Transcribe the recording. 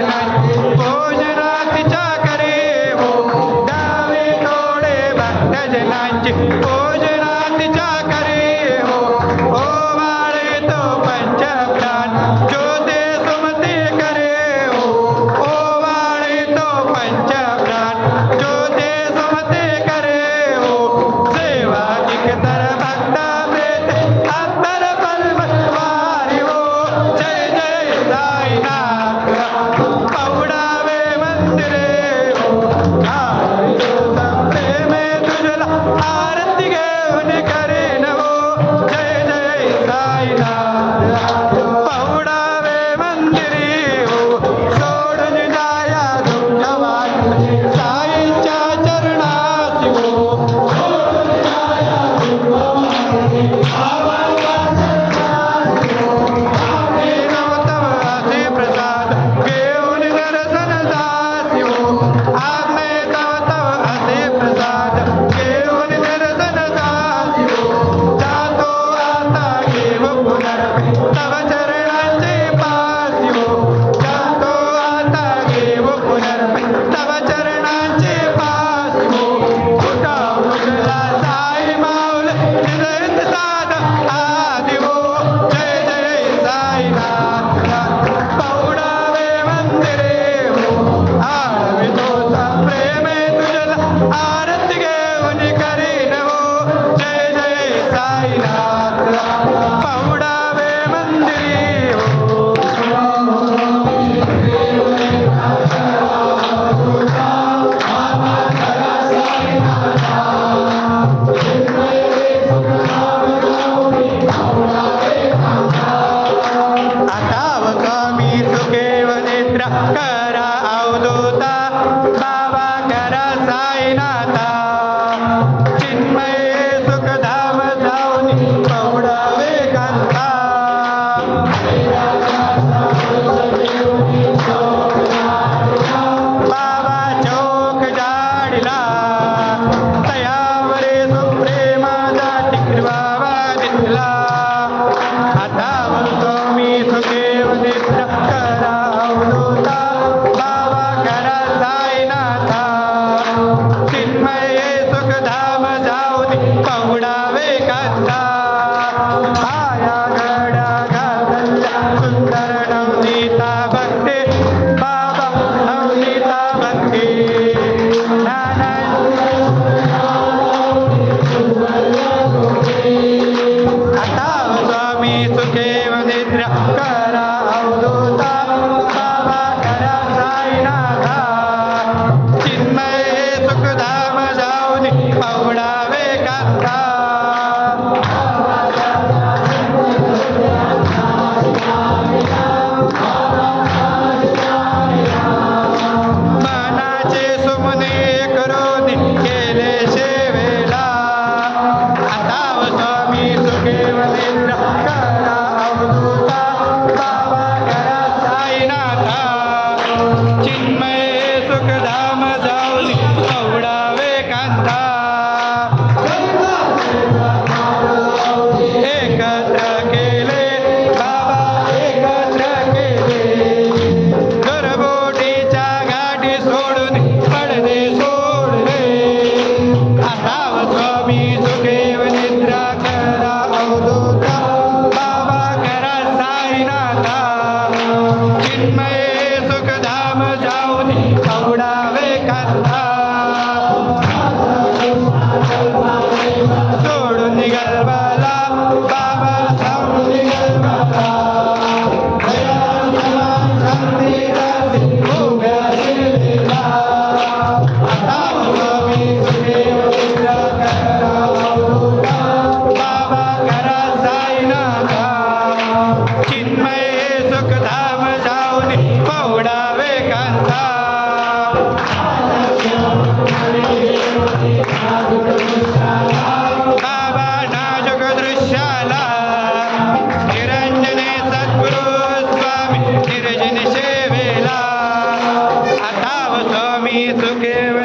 चरणांची भोजनातीच्या करे हो द्यावे थोडे भक्तजनांची भोजनातीच्या करे हो ओवाळे तो पंचप्राण जो ते सुमती करे हो ओवाळे तो पंचप्राण जो ते सुमती करे हो सेवा कितर भक्त प्रेते अंतर पलवारी हो जय जय साईनाथ पौडावे मंदिरे हो प्रेमे तुझला आरती घेऊन करेन हो जय जय साईनाथ पौडावे मंदिरे हो सोडून जाया तुमच्या वाट साईच्या चरणाची हो सोडून जाया असे प्रसाद घेऊन दर्शन दासी हो आम्ही तव असे प्रसाद घेऊन दर्शन दासी हो जातो आता घेऊ पुनर्पे तव चरणांचे पासी हो जातो आता घेऊ पुनर्पे तव चरणांचे पासी हो उठा उठला साई माऊल हृदय साध आदि हो जय जय साईनाथ पौडावे मंदिरे हो आवे तोचा प्रेमे तुझला आरती घेऊन करीन हो जय जय साईनाथ पौडावे मंदिरे हो आताव कमी सुखेव निद्रा करा अवधूता बाबा करा साईनाथा चिन्मय सुखधाम जाऊनी पौडावे कांता बाबा चौक जाडिला तयावरे सुप्रेमाचा टिकवावा दिसला आताव कमी सुखेव निद्रा करा अवधूता बाबा करा साईनाथा चिन्मय सुखधाम जाऊनी पौडावे कांता आया गडा घातल्या सुंदर नवनीता भक्ती बाबा नवनीता भक्ती आताव स्वामी सुखेव निद्रा करा अवधूता बाबा करा साईनाथा चिन्मय सुखधाम जाऊनी पौडावे कांता मनाचे सुमने करोनी केले सेवेला आताव स्वामी सुखेव निद्रा करा अवधूता बाबा करा साईनाथा चिन्मय सुखधाम जाऊनी पौडावे कांता एकत्र केले बाबा एकत्र केले दुर्बोटीच्या गाठी सोडून पडदे सोडले आताव स्वामी सुखेव निद्रा करा अवधूता बाबा करा साईनाथा चिन्मय सुखधाम जाऊनी पौडावे कांता सोडून निघाला बाबा सोडून निघाला उभ्या शिलेला आताव स्वामी सुखेव निद्रा करा अवधूता बाबा करा साईनाथा चिन्मय सुखधाम जाऊनी पौडावे कांता बाबा नाजुक दृश्याला निरंजने सद्गुरु स्वामी निर्जन सेवेला आताव स्वामी सुखेव